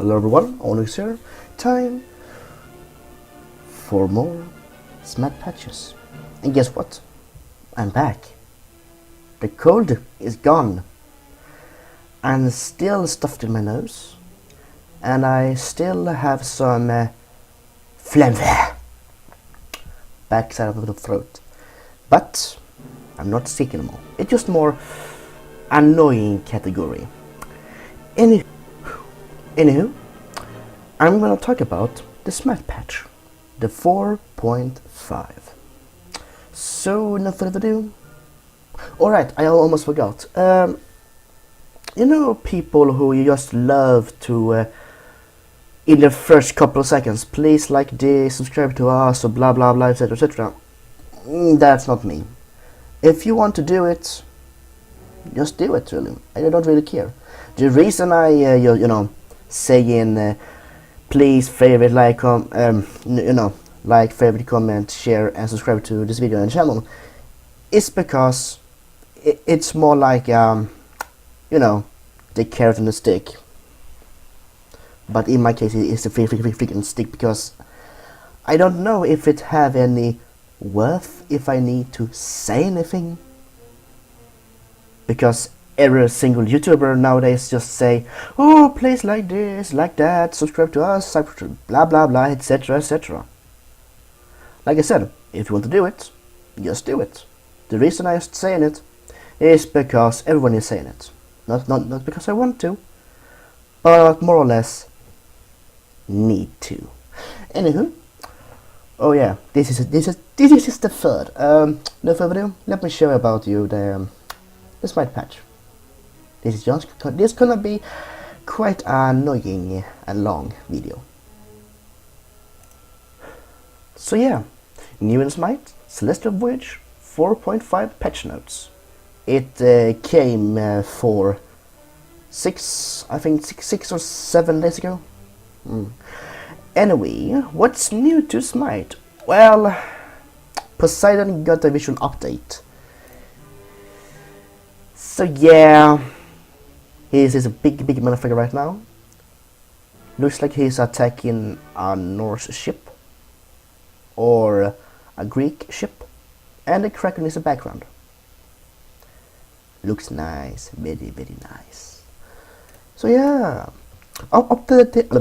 Hello everyone, Onyx here. Time for more Smite Patches. And guess what? I'm back. The cold is gone. I'm still stuffed in my nose. And I still have some phlegm backside of the throat. But I'm not sick anymore. It's just more annoying category. Anywho, I'm gonna talk about the Smite Patch, the 4.5. So, no further ado. Alright, I almost forgot. You know people who just love to, in the first couple of seconds, please like this, subscribe to us, or blah blah blah, etc, etc. That's not me. If you want to do it, just do it, really. I don't really care. The reason I, you know, saying please favorite, like, like, favorite, comment, share, and subscribe to this video and channel is because it's more like, you know, the carrot and the stick. But in my case, it's the freaking stick, because I don't know if it have any worth if I need to say anything. Because every single YouTuber nowadays just say, oh, please like this, like that, subscribe to us, blah blah blah, etc, etc. Like I said, if you want to do it, just do it. The reason I'm saying it is because everyone is saying it. Not because I want to, but more or less need to. Anywho, oh yeah, this is the third. No further ado, let me show about you the Smite Patch. This is gonna be quite annoying and long video. So yeah, new in Smite, Celestial Voyage 4.5 patch notes. It came for six or 7 days ago. Anyway, what's new to Smite? Well, Poseidon got a visual update. So yeah, he's a big motherfucker right now. Looks like he's attacking a Norse ship or a Greek ship, and the Kraken is a background. Looks nice, very nice. So yeah, updated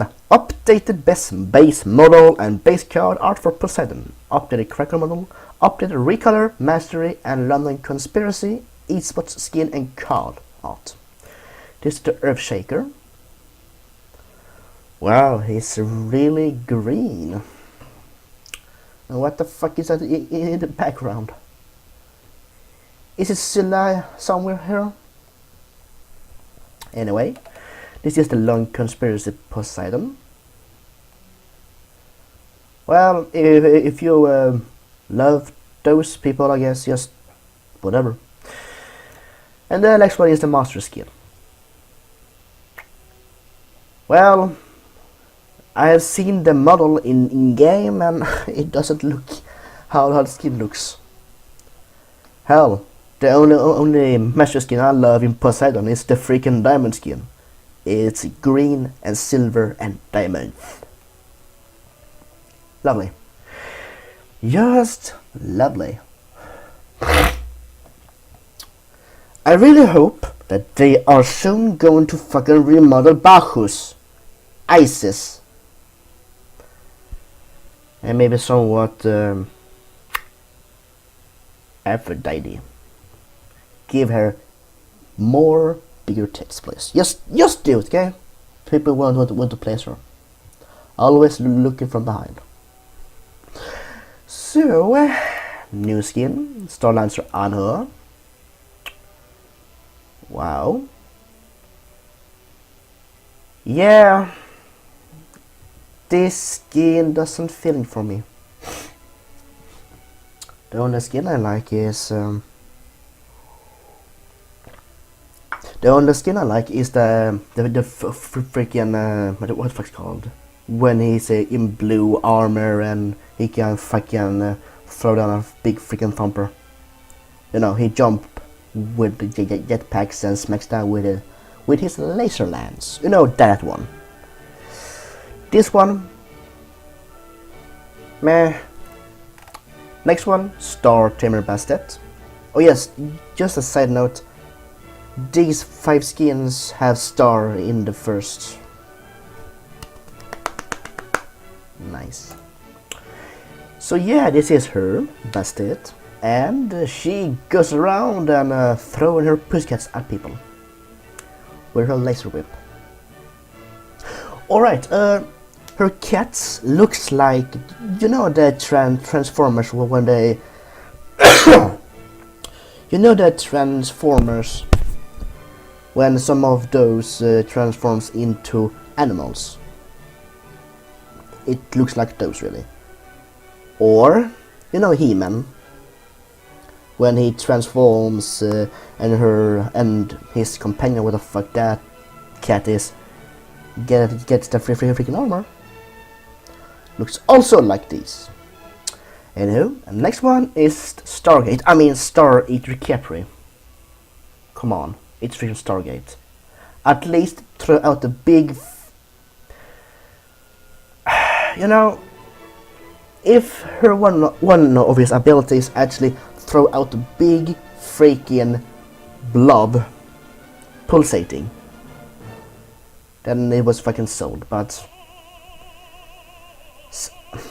base model and base card art for Poseidon. Updated Kraken model, updated recolor, mastery, and London Conspiracy, esports skin and card art. This is the Earthshaker. Wow, he's really green. And what the fuck is that in the background? Is it Scylla somewhere here? Anyway, this is the Long Conspiracy Poseidon. Well, if you love those people, I guess, just whatever. And the next one is the Master Skin. Well, I have seen the model in game, and it doesn't look how the skin looks. Hell, the only Master Skin I love in Poseidon is the freaking diamond skin. It's green and silver and diamond. Lovely. Just lovely. I really hope that they are soon going to fucking remodel Bacchus, Isis, and maybe somewhat Aphrodite. Give her more bigger tits, please. Just do it, okay? People want to place her. Always looking from behind. So, new skin, Starlancer Anhur. Wow. Yeah. This skin doesn't feel it for me. The only skin I like is the freaking what the fuck's called, when he's in blue armor and he can fucking throw down a big freaking thumper. You know, he jump with the jetpacks and smacks down with his laser lance. You know, that one. This one, meh. Next one, Star Tamer Bastet. Oh yes, just a side note, these 5 skins have star in the first. Nice. So yeah, this is her, Bastet, and she goes around and throwing her pussycats at people with her laser whip. Alright, her cats looks like, you know, the Transformers when they you know the Transformers when some of those transforms into animals. It looks like those really. Or, you know, He-Man when he transforms and his companion, what the fuck that cat is, gets the freaking armor. Looks also like these. Anywho, and next one is Stargate. I mean Star Eater Capri. Come on, it's freaking Stargate. At least throw out the big you know, if her one of his abilities actually throw out a big freaking blob pulsating, then it was fucking sold. But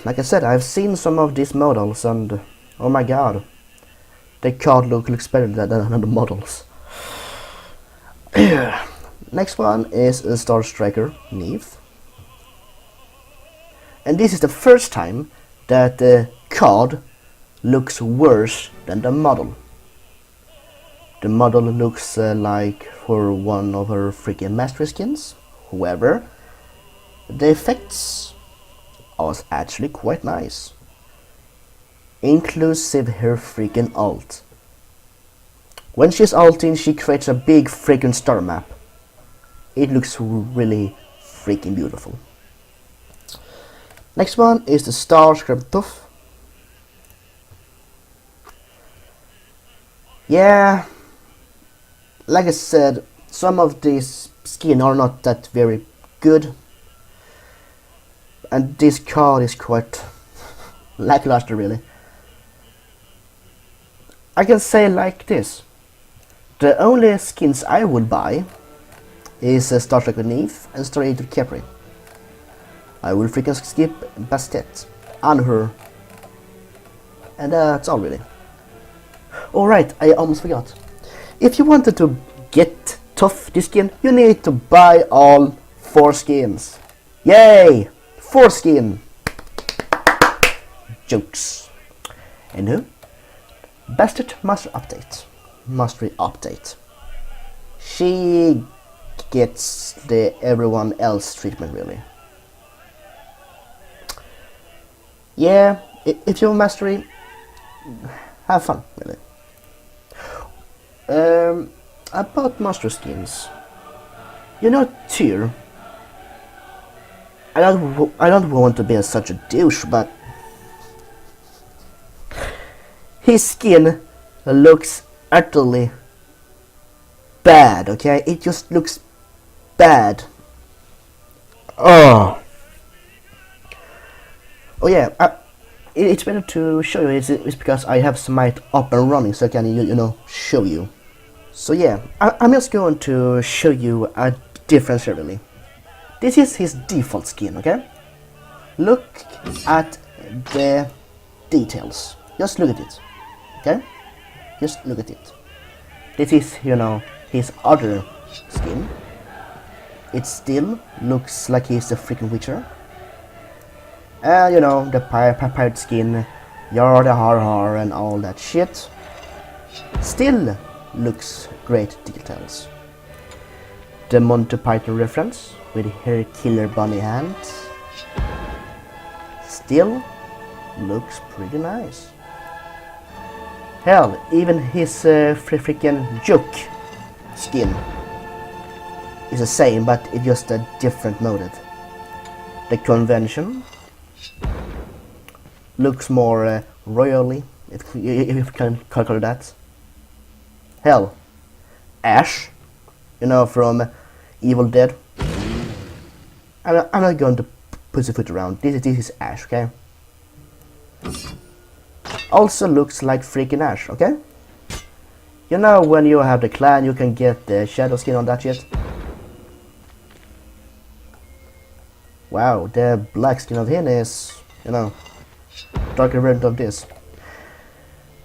like I said, I've seen some of these models and oh my god, the card looks better than the models. Next one is a Star Striker Neve. And this is the first time that the card looks worse than the model. The model looks like for one of her freaking mastery skins. However, the effects are actually quite nice. Inclusive her freaking ult. When she's ulting, she creates a big freaking star map. It looks really freaking beautiful. Next one is the Star Scriptuff. Yeah, like I said, some of these skins are not that very good, and this card is quite lackluster really. I can say like this, the only skins I would buy is Star Trek Neve and Star Eater Capri. I will freaking skip Bastet and her, and that's all really. Alright, I almost forgot. If you wanted to get Tough this skin, you need to buy all 4 skins. Yay! 4 skin! Jokes. Anywho, Bastet Mastery Update. She gets the everyone else treatment really. Yeah, if you're mastery, have fun really. About master skins, you know Tyr. I don't want to be such a douche, but his skin looks utterly bad. Okay, it just looks bad. Oh yeah. It's better to show you. It's because I have Smite up and running, so I can you know show you. So yeah, I'm just going to show you a difference here really. This is his default skin, okay? Look at the details. Just look at it, okay? Just look at it. This is, you know, his other skin. It still looks like he's the freaking Witcher. And you know, the pirate skin, yarda har har and all that shit. Still looks great details. The Monty Python reference with her killer bunny hands still looks pretty nice. Hell, even his freaking joke skin is the same, but it's just a different motive. The convention looks more royally, if you can call it that. Hell, Ash, you know, from Evil Dead. I'm not going to pussyfoot around. This is Ash, okay? Also looks like freaking Ash, okay? You know when you have the clan, you can get the shadow skin on that shit. Wow, the black skin of him is, you know, darker version of this.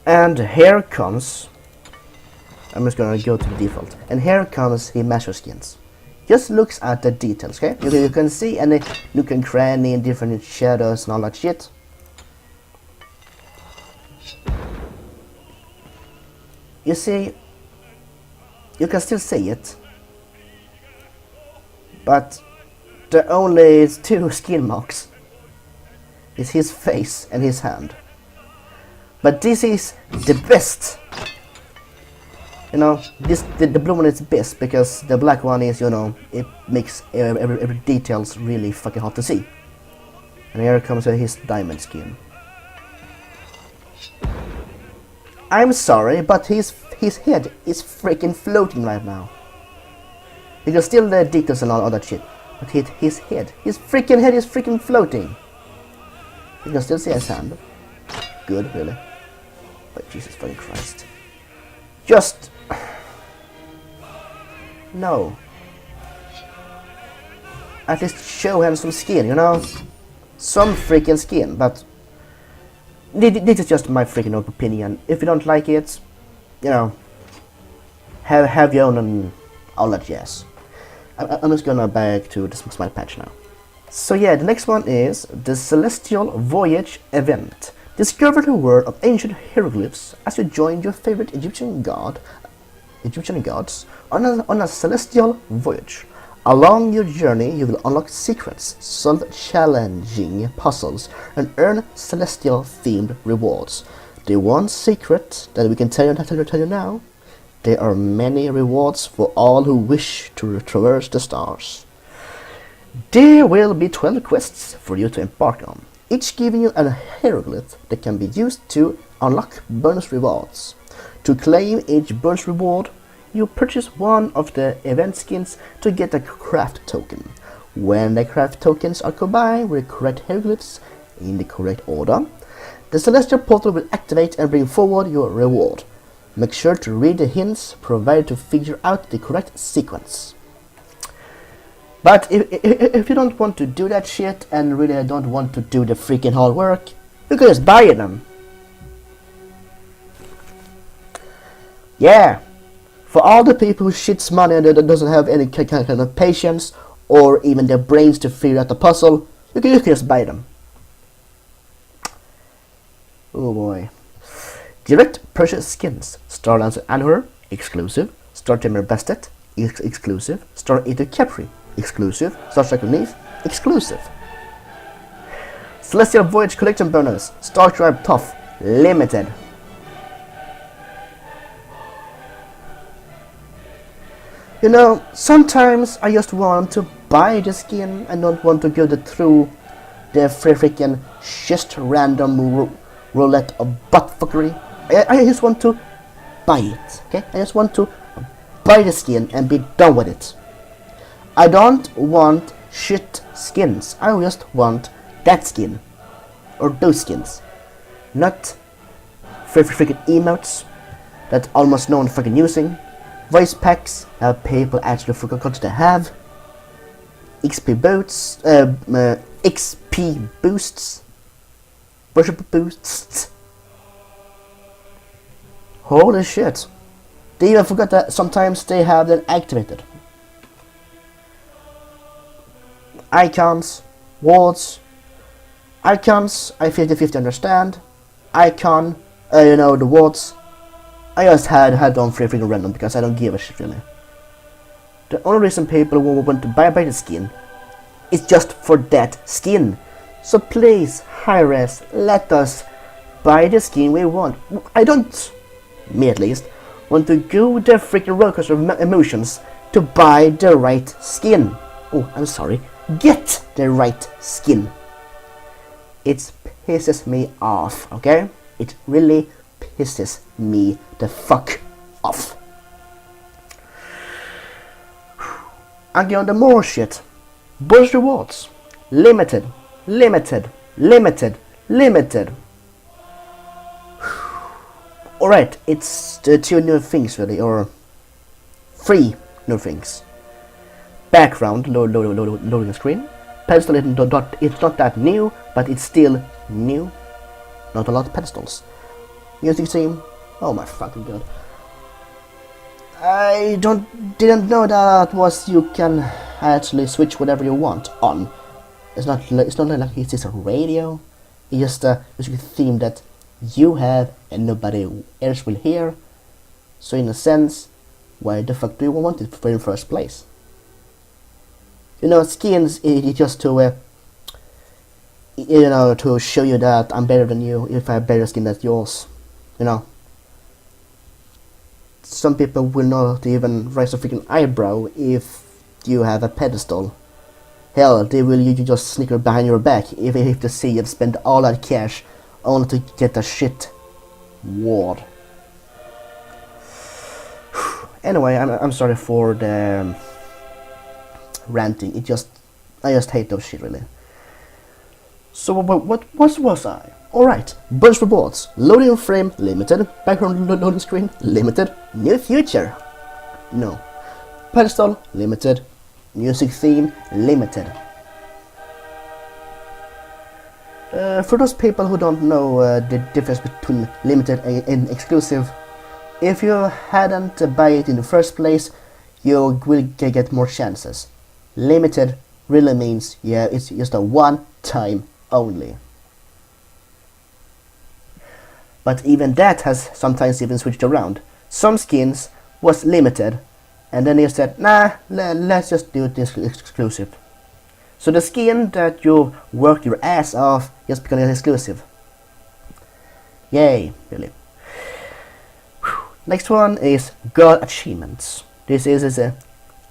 And here comes, I'm just gonna go to the default, and here comes the master skins. Just looks at the details, okay? You can see any nook and cranny and different shadows and all that shit. You see, you can still see it, but the only two skin marks is his face and his hand. But this is the best. You know, the blue one is best because the black one is, you know, it makes every details really fucking hard to see. And here comes his diamond skin. I'm sorry, but his head is freaking floating right now. You can still the details and all that shit, but his freaking head is freaking floating. You can still see his hand. Good, really. But Jesus fucking Christ. Just... no. At least show him some skin, you know? Some freaking skin, but... this is just my freaking opinion. If you don't like it, you know, have your own and all that jazz. I'm just gonna back to the Smite Patch now. So yeah, the next one is the Celestial Voyage event. Discover the world of ancient hieroglyphs as you join your favorite Egyptian gods on a celestial voyage. Along your journey, you will unlock secrets, solve challenging puzzles, and earn celestial-themed rewards. The one secret that we can tell you now, there are many rewards for all who wish to traverse the stars. There will be 12 quests for you to embark on, each giving you a hieroglyph that can be used to unlock bonus rewards. To claim each bonus reward, you purchase one of the event skins to get a craft token. When the craft tokens are combined with the correct hieroglyphs in the correct order, the celestial portal will activate and bring forward your reward. Make sure to read the hints provided to figure out the correct sequence. But if you don't want to do that shit and really don't want to do the freaking hard work, you can just buy them. Yeah, for all the people who shits money and that doesn't have any kind of patience or even their brains to figure out the puzzle, you can just buy them. Oh boy. Direct purchase skins. Star Lancer Anhur, exclusive. Star Tamer Bastet, exclusive. Star Eater Capri, exclusive. Star Striker Neef, exclusive. Celestial Voyage Collection Bonus. Star Tribe Tough, limited. You know, sometimes I just want to buy the skin and don't want to go through the freaking just random roulette of buttfuckery. I just want to buy it, okay? I just want to buy the skin and be done with it. I don't want shit skins. I just want that skin. Or those skins. Not freaking emotes that almost no one freaking using. Voice packs that people actually forgot to have. XP boosts. Worship boosts. Holy shit. They even forgot that sometimes they have them activated. Icons, wards. Icons, I 50-50 understand. Icon, you know, the wards. I just had on freaking random because I don't give a shit really. The only reason people want to buy the skin is just for that skin. So please, Hi-Res, let us buy the skin we want. I don't, me at least, want to go the freaking rollercoaster of emotions to buy the right skin. Oh, I'm sorry. Get the right skin. It pisses me off, okay? It really pisses me the fuck off. And on the more shit. Bonus rewards. limited, limited, limited, limited. Alright, it's two new things really, or three new things. Background loading screen. Pedestal it's not that new, but it's still new. Not a lot of pedestals. Music theme. Oh my fucking god. I didn't know that was you can actually switch whatever you want on. It's not like it's just a radio. It's just a music theme that you have and nobody else will hear. So in a sense, why the fuck do you want it in the first place? You know, skins is just to to show you that I'm better than you if I have better skin than yours. You know. Some people will not even raise a freaking eyebrow if you have a pedestal. Hell, they will you just snicker behind your back if they see you've spent all that cash only to get a shit ward. Anyway, I'm sorry for the ranting. I just hate those shit really. So what was I? Alright, bonus rewards, loading frame limited, background loading screen limited, new future, no, pedestal limited, music theme limited. For those people who don't know the difference between limited and exclusive, if you hadn't buy it in the first place, you will get more chances. Limited really means it's just a one time only. But even that has sometimes even switched around. Some skins was limited, and then they said, nah, let's just do this exclusive. So the skin that you worked your ass off just became exclusive. Yay, really. Next one is God Achievements. This is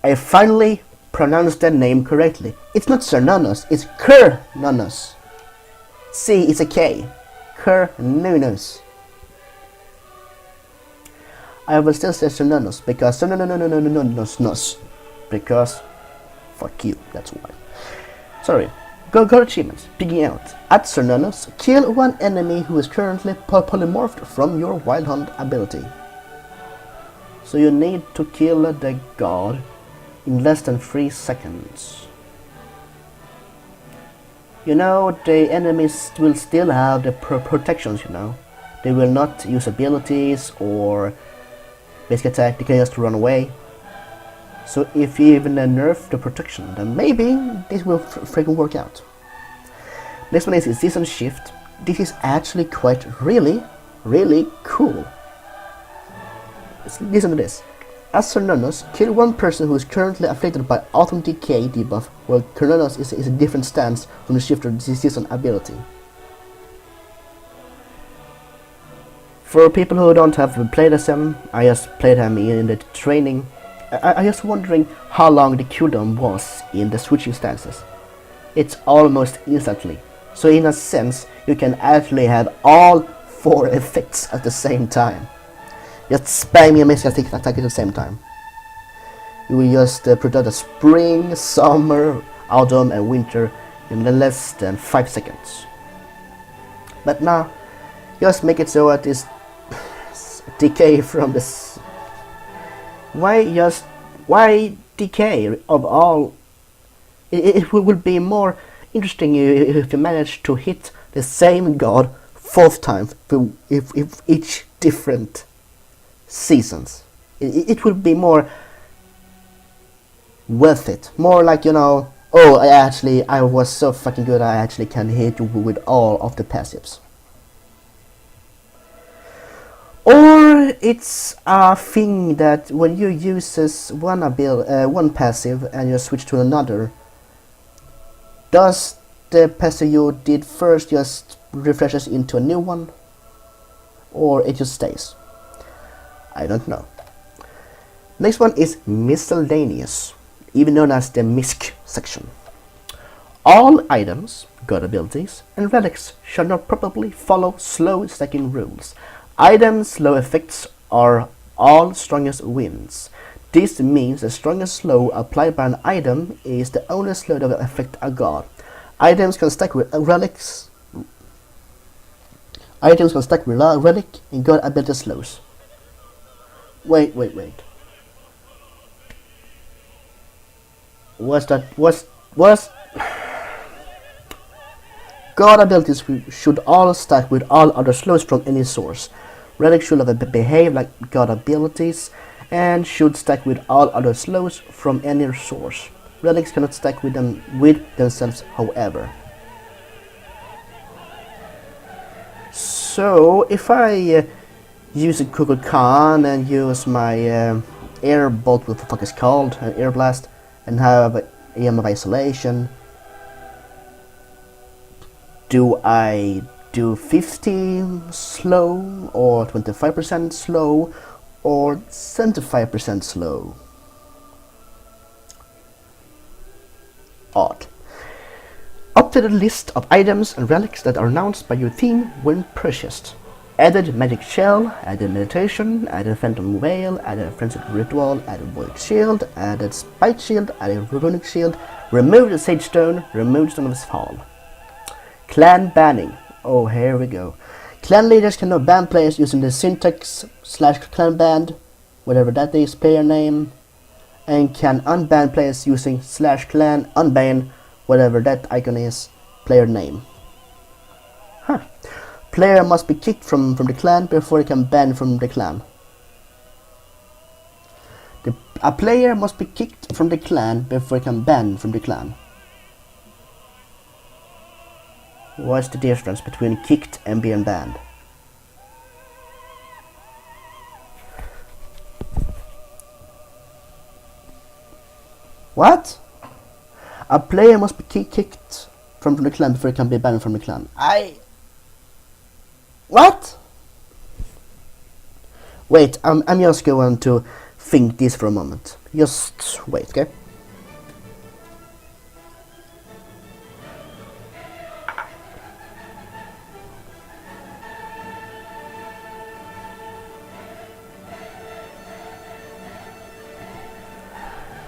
I finally pronounced that name correctly. It's not Cernunnos, it's Cernunnos. C, it's a K. Cernunnos. I will still say Cernunnos because no, because fuck you, that's why. Sorry. God achievements. Digging out. At Cernunnos, kill one enemy who is currently polymorphed from your Wild Hunt ability. So you need to kill the god in less than 3 seconds. You know, the enemies will still have the protections, you know. They will not use abilities or basic attack, they can just run away. So if you even nerf the protection, then maybe this will freaking work out. Next one is Season Shift. This is actually quite really cool. Listen to this. As Cernunnos, kill one person who is currently afflicted by Autumn Decay debuff, while Cernunnos is a different stance from the Shifter Season ability. For people who don't have played as him, I just played him in the training. I just wondering how long the cooldown was in the switching stances. It's almost instantly. So in a sense, you can actually have all 4 effects at the same time. Just spam your basic attack at the same time. You will just produce a spring, summer, autumn and winter in less than 5 seconds. But now, just make it so that this decay from this. Why decay of all? It will be more interesting if you manage to hit the same god 4th time if each different seasons. It will be more worth it. More like, you know, oh, I was so fucking good, I actually can hit you with all of the passives. Or it's a thing that when you use one passive and you switch to another, does the passive you did first just refreshes into a new one, or it just stays? I don't know. Next one is Miscellaneous, even known as the MISC section. All items, god abilities, and relics shall not probably follow slow stacking rules. Items' slow effects are all strongest wins. This means the strongest slow applied by an item is the only slow that will affect a god. Items can stack with relics. Items can stack with relic and god ability slows. Wait. What's that? What's God abilities should all stack with all other slows from any source. Relics should behave like God abilities and should stack with all other slows from any source. Relics cannot stack with themselves, however. So if I use a Kukulkan and use my air bolt, what the fuck is called, an air blast, and have AM of isolation, do I do 50 slow, or 25% slow, or 75% slow? Odd. Updated list of items and relics that are announced by your team when purchased. Added magic shell, added meditation, added phantom veil, added frenzied ritual, added void shield, added spite shield, added runic shield, removed the sage stone, removed stone of his fall. Clan banning. Oh, here we go. Clan leaders can now ban players using the syntax /clan banned, whatever that is, player name, and can unban players using /clan unban, whatever that icon is, player name. Huh. Player must be kicked from the clan before he can ban from the clan. A player must be kicked from the clan before he can ban from the clan. What's the difference between kicked and being banned? What? A player must be kicked from the clan before he can be banned from the clan. What? Wait, I'm just going to think this for a moment. Just wait, okay?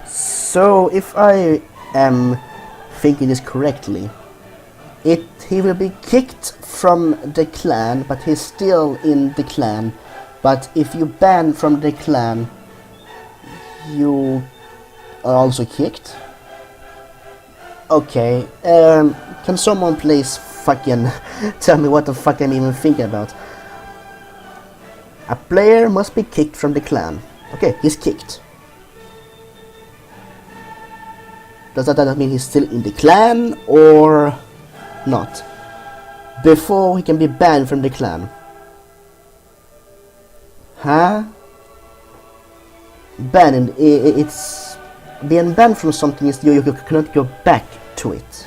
So, if I am thinking this correctly, he will be kicked from the clan, but he's still in the clan. But if you ban from the clan, you are also kicked. Okay, can someone please fucking tell me what the fuck I'm even thinking about? A player must be kicked from the clan. Okay, he's kicked. Does that mean he's still in the clan or not? Before he can be banned from the clan. Huh? Banned, it's being banned from something is you cannot go back to it.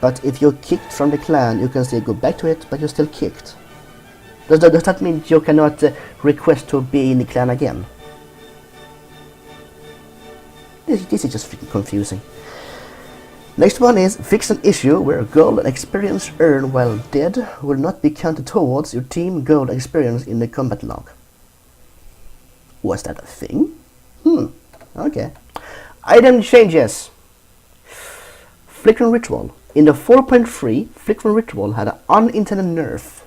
But if you're kicked from the clan, you can still go back to it, but you're still kicked. Does that mean you cannot request to be in the clan again? This is just freaking confusing. Next one is fix an issue where gold and experience earned while dead will not be counted towards your team gold experience in the combat log. Was that a thing? Okay. Item changes. Flickering Ritual. In the 4.3, Flickering Ritual had an unintended nerf.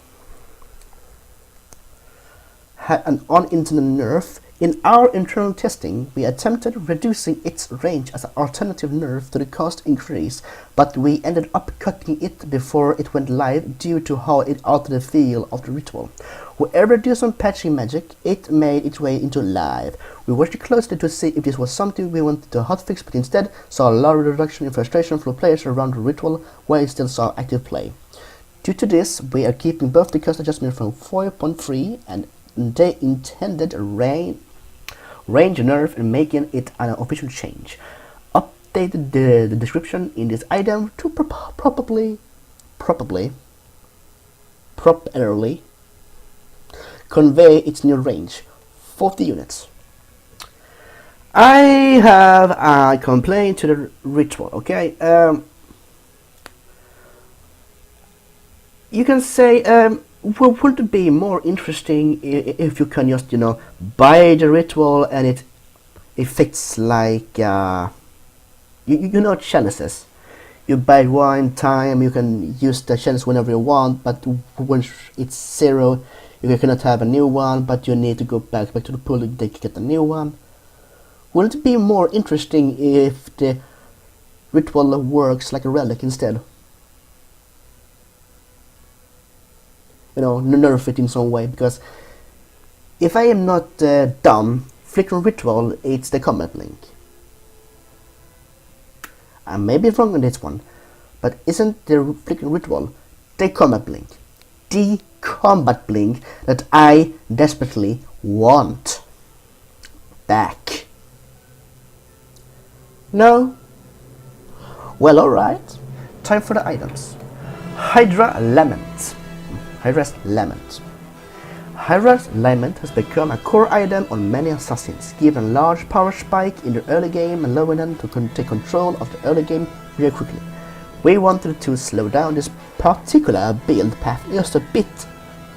In our internal testing, we attempted reducing its range as an alternative nerf to the cost increase, but we ended up cutting it before it went live due to how it altered the feel of the ritual. Whoever did some patching magic, it made its way into live. We watched it closely to see if this was something we wanted to hotfix, but instead saw a large reduction in frustration from players around the ritual while it still saw active play. Due to this, we are keeping both the cost adjustment from 4.3 and the intended range nerf and making it an official change. Updated the description in this item to properly convey its new range, 40 units. I have a complaint to the ritual, okay? You can say, would it be more interesting if you can just, buy the ritual and it fits like, you know chalices. You buy one time, you can use the chance whenever you want, but once it's 0, you cannot have a new one, but you need to go back to the pool to get a new one. Wouldn't it be more interesting if the ritual works like a relic instead? You know, nerf it in some way, because if I am not dumb, flickering ritual, it's the combat link. I may be wrong on this one, but isn't the flickering ritual the combat blink? The combat blink that I desperately want back. No? Well, alright. Time for the items. Hydra's Lament. Hydra's Lament has become a core item on many assassins, given a large power spike in the early game, allowing them to take control of the early game very quickly. We wanted to slow down this particular build path just a bit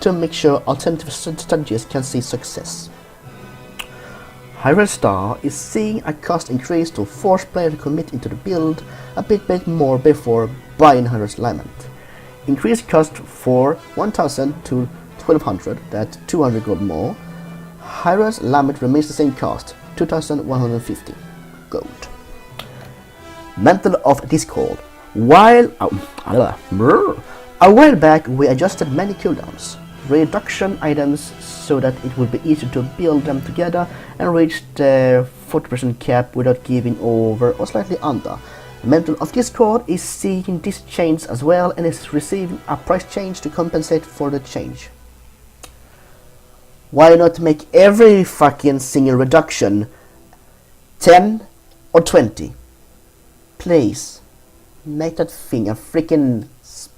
to make sure alternative strategies can see success. Hydra's Star is seeing a cost increase to force players to commit into the build a bit more before buying Hydra's Lament. Increased cost for 1000 to 1200, that's 200 gold more. Hydra's Lament remains the same cost, 2150 gold. Mantle of Discord. A while back we adjusted many cooldowns, reduction items so that it would be easier to build them together and reach the 40% cap without giving over or slightly under. Mantle of Discord is seeing this change as well and is receiving a price change to compensate for the change. Why not make every fucking single reduction 10 or 20? Please. Make that thing a freaking...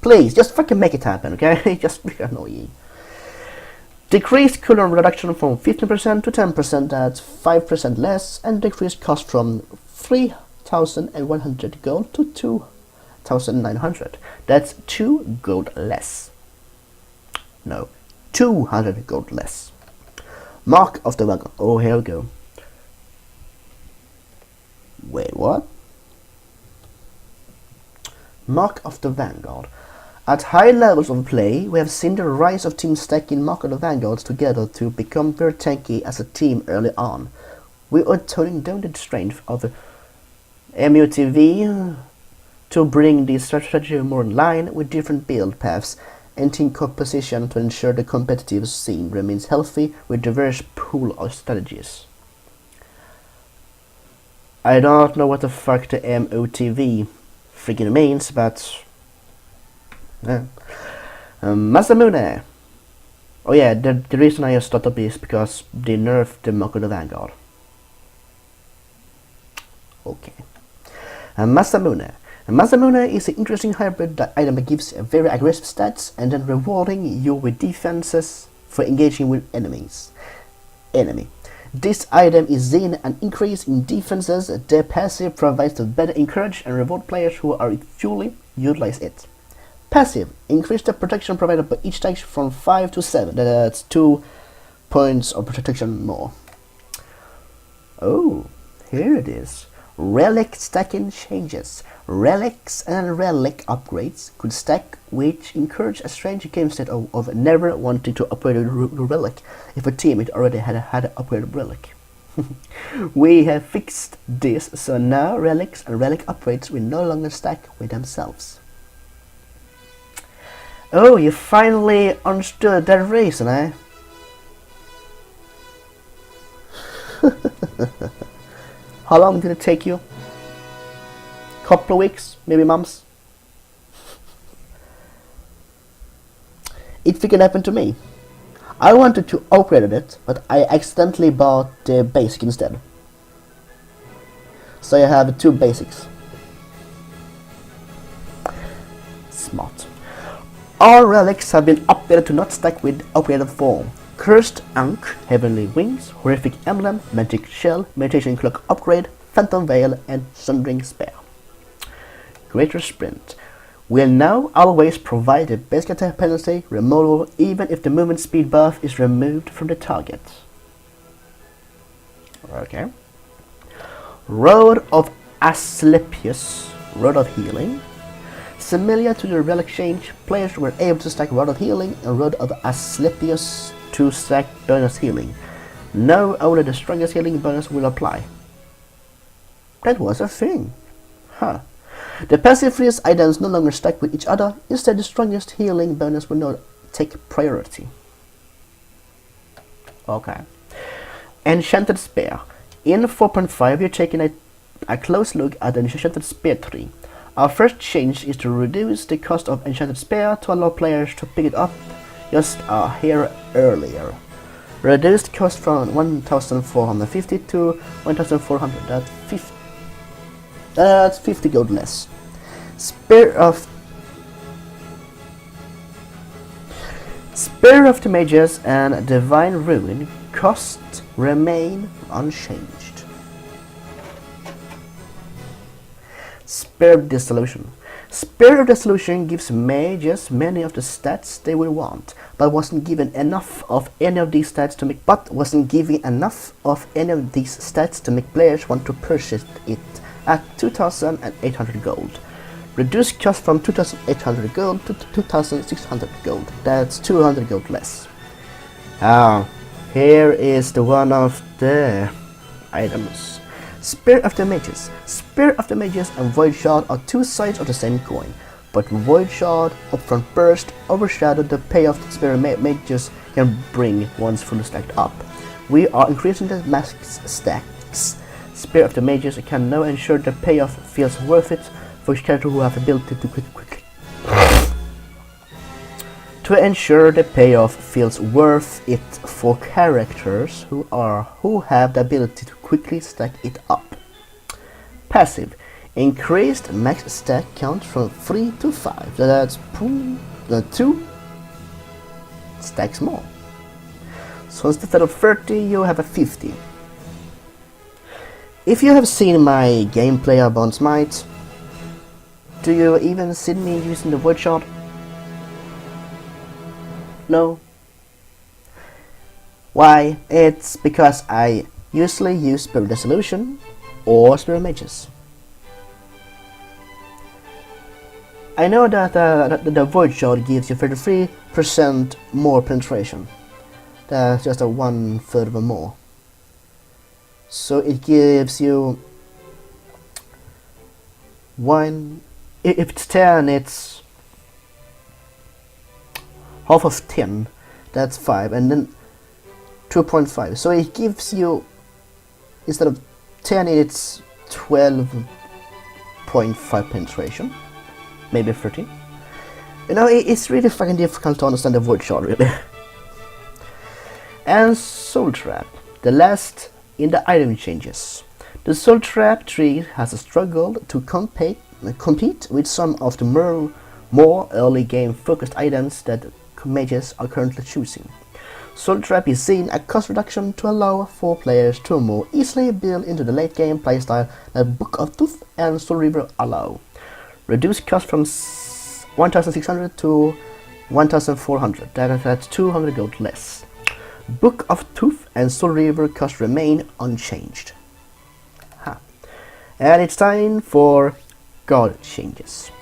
Please, just fucking make it happen, okay? Just freaking annoying. Decreased cooldown reduction from 15% to 10%, that's 5% less, and decreased cost from 3,100 gold to 2,900. That's 2 gold less. No, 200 gold less. Mark of the Vanguard. Oh, here we go. Wait, what? Mark of the Vanguard. At high levels of play, we have seen the rise of teams stacking Mark of the Vanguards together to become very tanky as a team early on. We are toning down the strength of MUTV to bring the strategy more in line with different build paths and team composition to ensure the competitive scene remains healthy with diverse pool of strategies. I don't know what the fuck the MOTV freaking means, but Masamune. Oh yeah, the reason I just started up is because they nerfed the Mark of the Vanguard. Okay. Masamune. Masamune is an interesting hybrid item that gives very aggressive stats and then rewarding you with defenses for engaging with enemies. This item is seeing an increase in defenses. The passive provides to better encourage and reward players who are fully utilize it. Passive, increase the protection provided by each tag from 5 to 7. That's 2 points of protection more. Oh, here it is. Relic stacking changes. Relics and relic upgrades could stack, which encourage a strange game state of never wanting to upgrade a relic if a teammate already had an upgraded relic. We have fixed this, so now relics and relic upgrades will no longer stack with themselves. Oh, you finally understood that reason, eh? How long did it take you? Couple of weeks, maybe months. It freaking happened to me. I wanted to upgrade it, but I accidentally bought the basic instead. So I have 2 basics. Smart. All relics have been updated to not stack with upgraded form. Cursed Ankh, Heavenly Wings, Horrific Emblem, Magic Shell, Meditation Cloak Upgrade, Phantom Veil, and Sundering Spear. Greater Sprint will now always provide a basic attack penalty removal even if the movement speed buff is removed from the target. Okay. Road of Asclepius, Road of Healing, Similar to the relic change, players were able to stack Rod of Healing and Rod of Asclepius to stack bonus healing. Now only the strongest healing bonus will apply. That was a thing. Huh. The passive freeze items no longer stack with each other, instead the strongest healing bonus will not take priority. Okay. Enchanted Spear. In 4.5 you're taking a close look at the Enchanted Spear tree. Our first change is to reduce the cost of Enchanted Spear to allow players to pick it up just a hair earlier. Reduced cost from 1,450 to 1,400. That's 50 gold less. Spear of the Mages and Divine Ruin costs remain unchanged. Spear of Dissolution. Spear of Dissolution gives mages many of the stats they will want, but wasn't given enough of any of these stats to make players want to purchase it at 2,800 gold. Reduced cost from 2,800 gold to 2,600 gold. That's 200 gold less. Here is the one of the items. Spear of the Mages. Spear of the Mages and Void Shard are two sides of the same coin, but Void Shard Upfront Burst overshadow the payoff that Spear of Mages can bring once fully stacked up. We are increasing the max stacks. Spear of the Mages can now ensure the payoff feels worth it for each character who have the ability to quit quickly. To ensure the payoff feels worth it for characters who have the ability to quickly stack it up. Passive. Increased max stack count from 3 to 5. That's 2 stacks more. So instead of 30 you have a 50. If you have seen my gameplay about Smite, do you even see me using the Void Shard? No. Why? It's because I usually use Spear of Dissolution or Spear of Mages. I know that the Void Shard gives you 33% more penetration. That's just a 1/3 more. So it gives you if it's 10, it's half of 10, that's 5, and then 2.5. So it gives you, instead of 10, it's 12.5 penetration, maybe 13. You know, it's really fucking difficult to understand the Void Shard, really. And Soul Trap, the last in the item changes. The Soul Trap tree has struggled to compete with some of the more early game focused items that mages are currently choosing. Soul Trap is seen a cost reduction to allow for players to more easily build into the late game playstyle that Book of Tooth and Soul Reaver allow. Reduced cost from 1,600 to 1,400. That's 200 gold less. Book of Tooth and Soul Reaver cost remain unchanged. And it's time for god changes.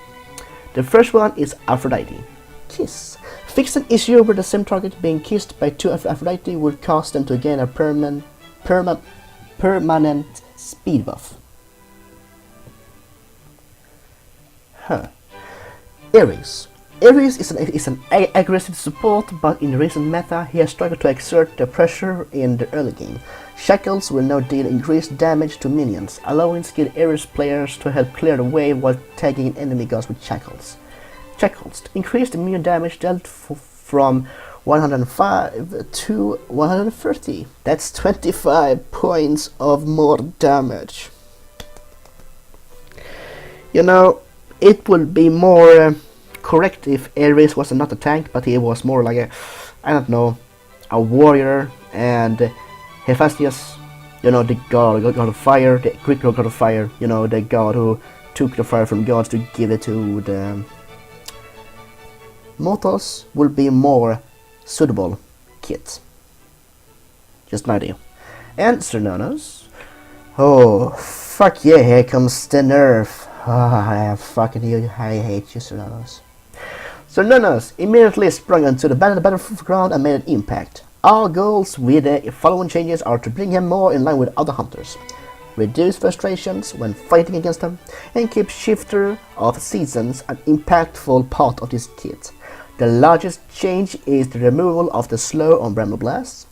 The first one is Aphrodite. Kiss. Fix an issue where the same target being kissed by two Aphrodite would cause them to gain a permanent speed buff. Ares. Ares is an aggressive support, but in the recent meta he has struggled to exert the pressure in the early game. Shackles will now deal increased damage to minions, allowing skilled Ares players to help clear the way while tagging enemy gods with shackles. Shackles increased immune damage dealt from 105 to 130. That's 25 points of more damage. You know, it would be more correct if Ares was not a tank, but he was more like a warrior, and Hephaestus, you know, the god of fire, the Greek god of fire, you know, the god who took the fire from gods to give it to the mortals, will be more suitable kit. Just an idea. And Cernanos. Oh, fuck yeah, here comes the nerf. Fucking you, I hate you, Sernanos. Sernanos immediately sprung onto the battleground and made an impact. Our goals with the following changes are to bring him more in line with other hunters, reduce frustrations when fighting against them, and keep Shifter of Seasons an impactful part of this kit. The largest change is the removal of the slow on Bramble Blast.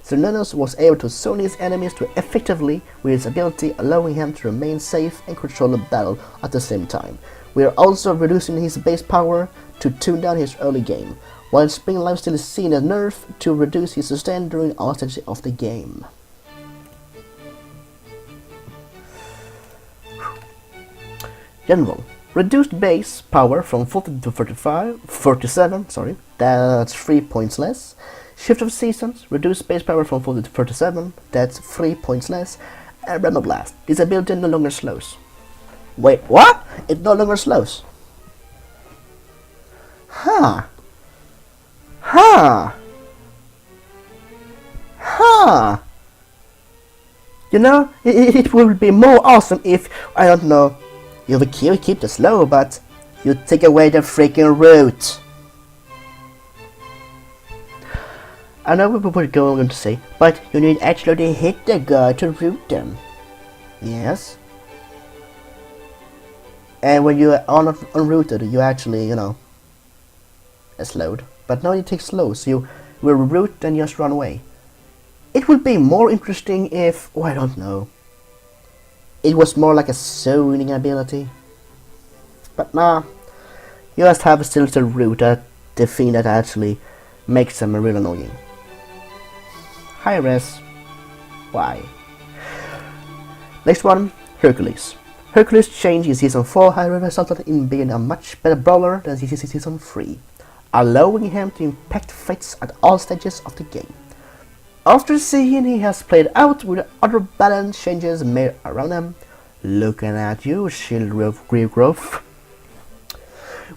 Sernanos was able to zone his enemies to effectively with his ability, allowing him to remain safe and control the battle at the same time. We are also reducing his base power to tune down his early game, while Spring Lifesteal is seen as nerf to reduce his sustain during all stages of the game. General. Reduced base power from 40 to 47, that's 3 points less. Shift of Seasons, reduced base power from 40 to 37, that's 3 points less. And Bramble Blast, this ability no longer slows. Wait, what? It no longer slows? Huh. You know, it would be more awesome if, I don't know, you would keep the slow, but you take away the freaking root. I know what we're going to say, but you need actually to hit the guy to root them. Yes. And when you are unrooted, you actually, you know, slowed. But now you take slow, so you will root and just run away. It would be more interesting if, I don't know, it was more like a zoning ability. But nah, you just have still to root at the thing that actually makes them real annoying. High res. Why? Next one, Hercules. Hercules' change in Season 4 has resulted in being a much better brawler than Season 3, allowing him to impact fights at all stages of the game. After seeing he has played out with other balance changes made around him, looking at you, shield regrowth,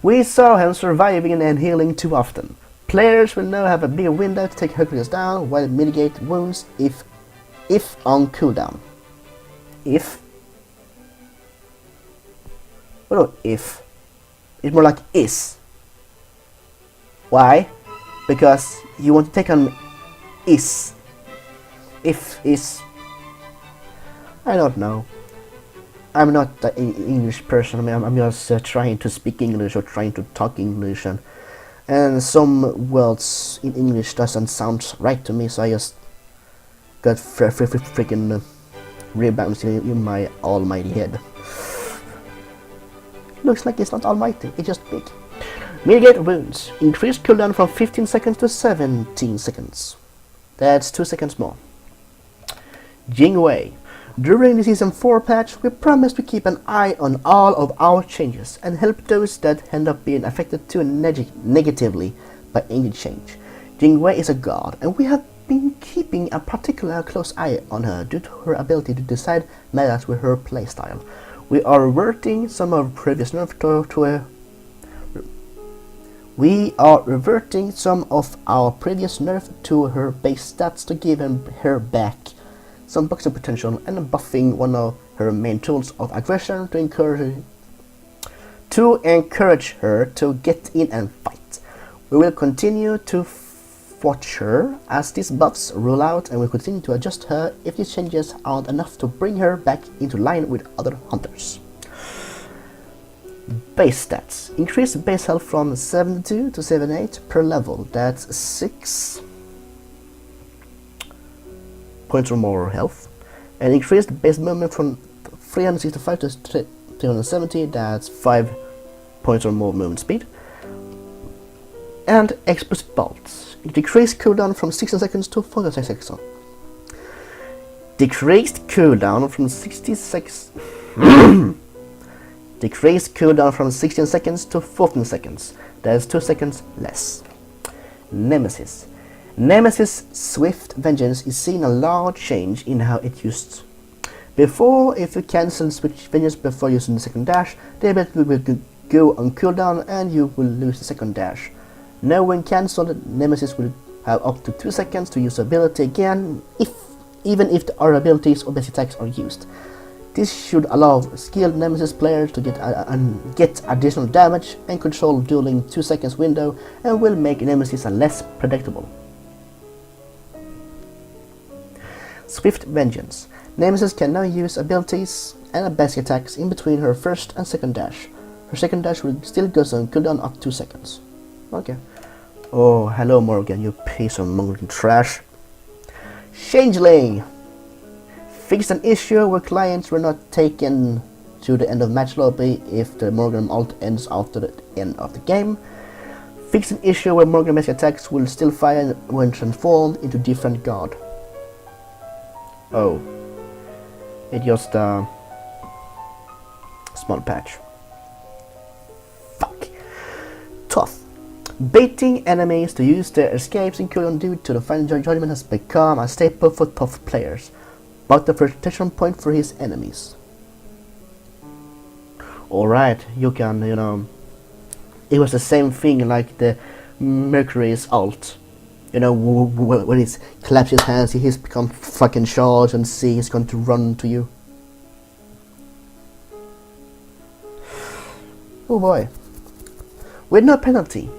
we saw him surviving and healing too often. Players will now have a bigger window to take Hercules down while mitigate wounds if on cooldown. If? What about if? It's more like is. Why? Because you want to take on is. If is. I don't know. I'm not an English person. I mean, I'm just trying to speak English or trying to talk English, and some words in English doesn't sound right to me, so I just got freaking rebounds in my almighty head. Looks like it's not almighty, it's just big. Mitigate wounds. Increased cooldown from 15 seconds to 17 seconds. That's 2 seconds more. Zhang Wei. During the Season 4 patch, we promised to keep an eye on all of our changes and help those that end up being affected too negatively by any change. Zhang Wei is a god, and we have been keeping a particular close eye on her due to her ability to decide metas with her playstyle. We are reverting some of previous nerf to her base stats to give her back some boxing potential and buffing one of her main tools of aggression to encourage her to get in and fight. We will continue to watch her as these buffs roll out, and will continue to adjust her if these changes aren't enough to bring her back into line with other hunters. Base stats. Increase base health from 72 to 78 per level. That's 6 points or more health. And increased base movement from 365 to 370. That's 5 points or more movement speed. And explosive bolts. Decreased cooldown from 16 seconds to 46 seconds. Decreased cooldown from 66. Decreased cooldown from 16 seconds to 14 seconds. That's 2 seconds less. Nemesis. Nemesis' swift vengeance is seeing a large change in how it used. Before, if you cancel switch vengeance before using the second dash, the ability will go on cooldown and you will lose the second dash. Now when cancelled, Nemesis will have up to 2 seconds to use the ability again, even if the other abilities or basic attacks are used. This should allow skilled Nemesis players to get additional damage and control during 2 seconds window, and will make Nemesis less predictable. Swift Vengeance. Nemesis can now use abilities and basic attacks in between her first and second dash. Her second dash will still go on cooldown up 2 seconds. Okay. Oh, hello Morgan, you piece of Mongolian trash. Changeling! Fixed an issue where clients were not taken to the end of match lobby if the Morgan ult ends after the end of the game. Fixed an issue where Morgan basic attacks will still fire when transformed into different guard. Oh. It just small patch. Fuck. Tough. Baiting enemies to use their escapes in cooldown due to the final judgment has become a staple for tough players, but the protection point for his enemies. Alright, you can, you know, it was the same thing like the Mercury's ult. You know, when he claps his hands, he's become fucking charged and see he's going to run to you. Oh boy. With no penalty.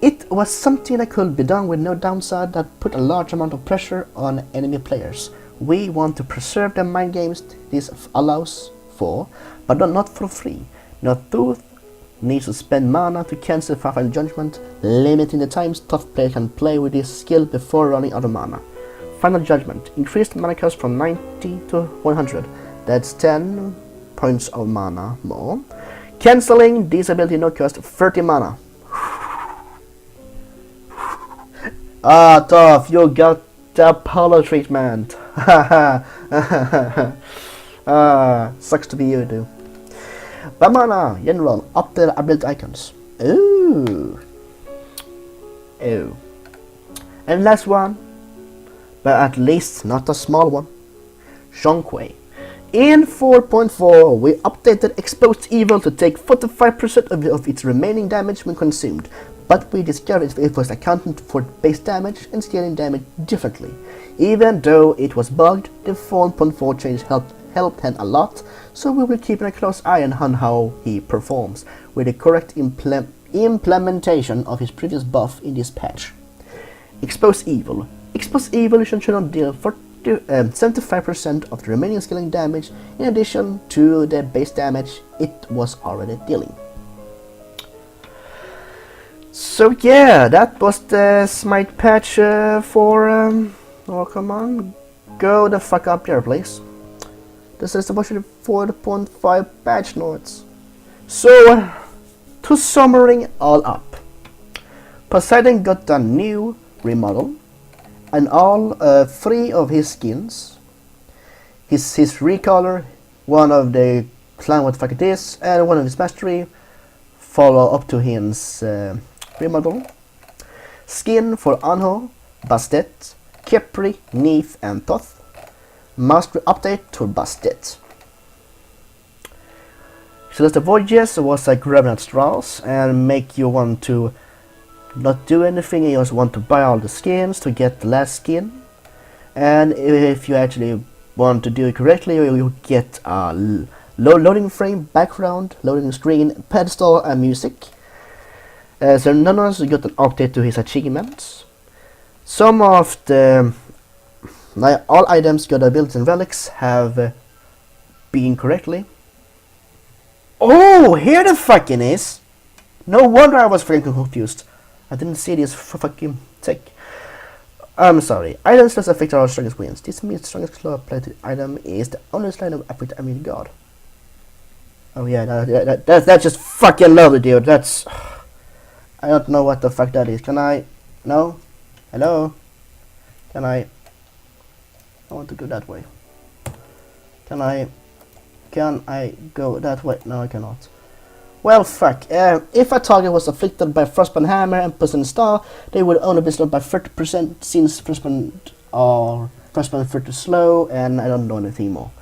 It was something that could be done with no downside that put a large amount of pressure on enemy players. We want to preserve the mind games this allows for, but not for free. Northtooth needs to spend mana to cancel Final Judgment, limiting the times tough player can play with this skill before running out of mana. Final Judgment increased mana cost from 90 to 100. That's 10 points of mana more. Cancelling this ability now costs 30 mana. Ah, tough, you got the Apollo treatment. Sucks to be you, dude. Bamana, general, up the ability icons. Ooh. Ooh. And last one, but at least not a small one. Zhang Wei. In 4.4, we updated Exposed Evil to take 45% of its remaining damage when consumed, but we discovered it was accounted for base damage and scaling damage differently. Even though it was bugged, the 4.4 change helped him a lot, so we will keep a close eye on how he performs with the correct implementation of his previous buff in this patch. Exposed Evil. Exposed Evil should not deal 75% of the remaining scaling damage in addition to the base damage it was already dealing. So yeah, that was the Smite Patch for oh come on, go the fuck up there please. This is the version 4.5 patch notes. So to summary all up, Poseidon got a new remodel and all 3 of his skins, his recolor, one of the clan what fuck it is, and one of his mastery follow up to his remodel. Skin for Anho, Bastet, Kepri, Neith and Thoth. Mastery update to Bastet. So the Voyages was like grabbing at straws and make you want to not do anything, you just want to buy all the skins to get the last skin. And if you actually want to do it correctly, you get a loading frame, background, loading screen, pedestal and music. So none of us got an update to his achievements. Some of the all items got abilities and relics have been correctly. Oh, here the fucking is! No wonder I was freaking confused. I didn't see this fucking tick. I'm sorry. Items that affect our strongest wins. This means the strongest club plated item is the only line of Aphrodite, I mean god. Oh yeah, that's just fucking lovely, dude. That's... I don't know what the fuck that is. Can I... No? Hello? Can I want to go that way. Can I go that way? No, I cannot. Well, fuck. If a target was afflicted by Frostbite Hammer and Poison Star, they would only be slowed by 30% since Frostbite or Frostbite 30 slow, and I don't know anything more.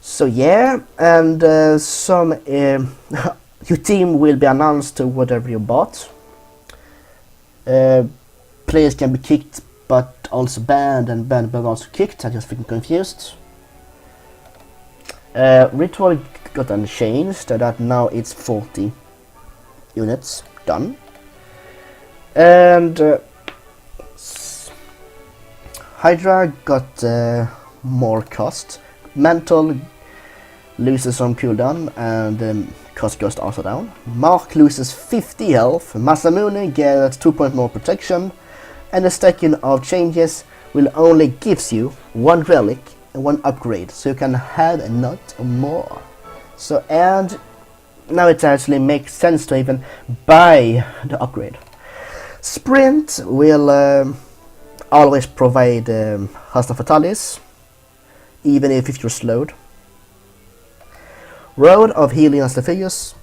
So yeah, and some your team will be announced to whatever you bought. Players can be kicked, but also banned, and banned but also kicked. I'm just freaking confused. Ritual got unchanged, that now it's 40 units done. And Hydra got more cost. Mantle loses some cooldown and cost goes also down. Mark loses 50 health. Masamune gets 2 point more protection. And the stacking of changes will only gives you 1 relic and 1 upgrade, so you can have not more. So, and now it actually makes sense to even buy the upgrade. Sprint will always provide hostile fatalities, even if you're slowed. Road of Healing Asclepius.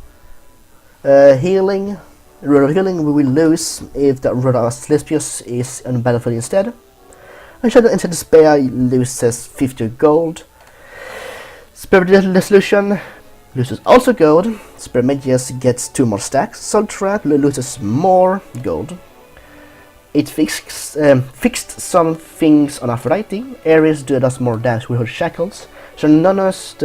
Road of Healing we will lose if the Road of Asclepius is on the battlefield instead. And Shadow Inside Despair loses 50 gold. Spirit Dissolution loses also gold. Spirit Magus gets 2 more stacks. Soul Trap loses more gold. It fixed some things on Aphrodite. Ares does more damage with her shackles. Nonus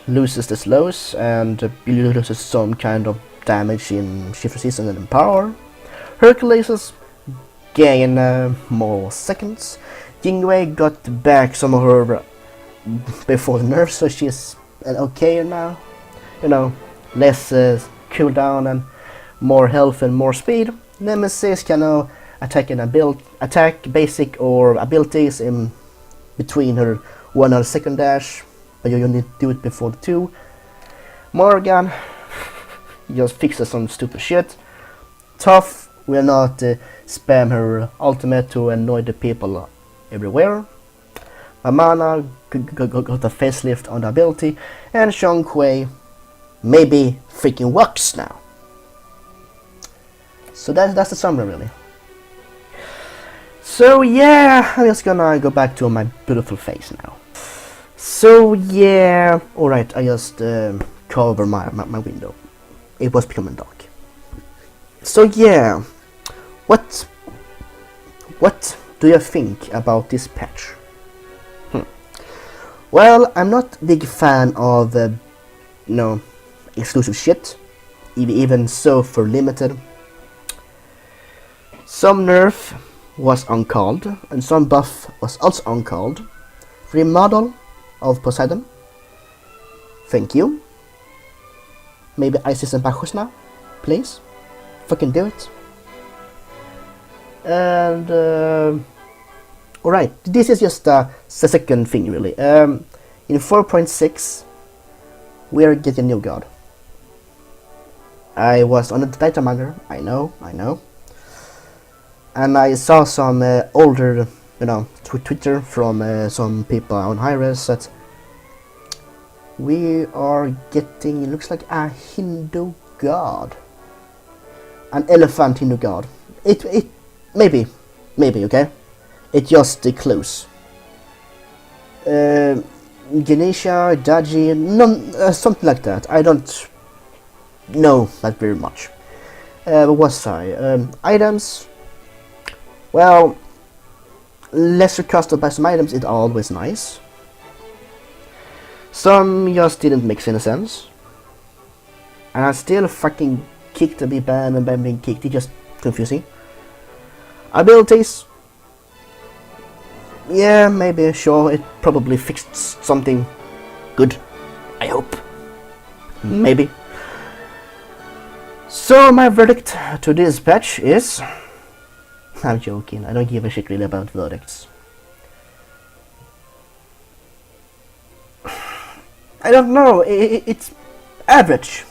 loses the slows and loses some kind of damage in Shift Resistance and in power. Hercules gain more seconds. Zhang Wei got back some of her before the nerfs, so she's okay now. You know, less cooldown and more health and more speed. Nemesis can now attack basic or abilities in between her 1 and second dash, but you need to do it before the 2. Morgan just fixes some stupid shit. Tough will not spam her ultimate to annoy the people everywhere. Amana got a facelift on the ability, and Zhang Wei maybe freaking works now. So that's the summary really. So yeah, I'm just gonna go back to my beautiful face now. So yeah, alright, I just cover my window. It was becoming dark. So yeah, what do you think about this patch? Well, I'm not a big fan of exclusive shit, even so for limited. Some nerf was uncalled, and some buff was also uncalled. Remodel of Poseidon. Thank you. Maybe Isis and Bacchus now, please. Fucking do it. And alright, this is just the second thing really. In 4.6 we are getting new god. I was on the data miner, I know. And I saw some older, Twitter from some people on Hi-Res that we are getting, it looks like a Hindu god. An elephant Hindu god. It maybe, okay? It's just the clues. Ganesha, Daji, something like that. I don't know that very much. What was I? Items. Well, lesser cost to buy some items is always nice. Some just didn't make any sense. And I still fucking kicked to be banned and banned being kicked. It's just confusing. Abilities. Yeah, maybe, sure, it probably fixed something good. I hope. Maybe. So my verdict to this patch is... I'm joking, I don't give a shit really about verdicts. I don't know, it's average.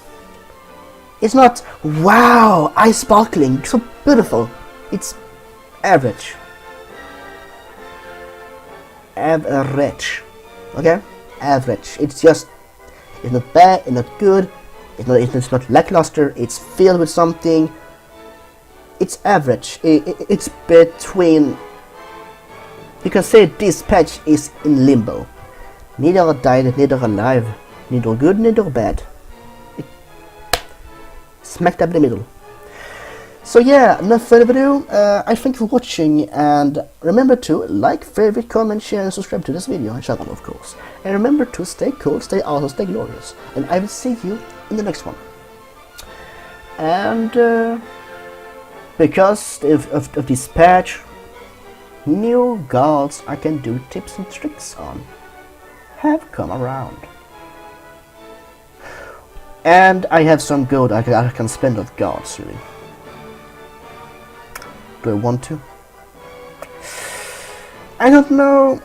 It's not, wow, eye sparkling, so beautiful. It's average. Average. Okay? Average. It's just, it's not bad, it's not good, it's not lackluster, it's filled with something. It's average. It's between, you can say this patch is in limbo. Neither died, neither alive, neither good, neither bad. It smack dab in the middle. So yeah, no further ado, I thank you for watching, and remember to like, favorite, comment, share and subscribe to this video and channel, of course. And remember to stay cool, stay awesome, stay glorious, and I will see you in the next one. And because of this patch, new gods I can do tips and tricks on have come around. And I have some gold I can spend on gods, really. Do I want to? I don't know.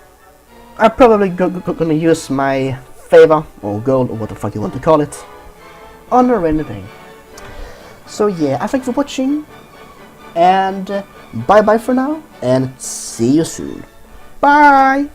I'm probably gonna use my favor, or gold, or what the fuck you want to call it, on a rainy day. So yeah, I thank you for watching, and bye bye for now, and see you soon. Bye!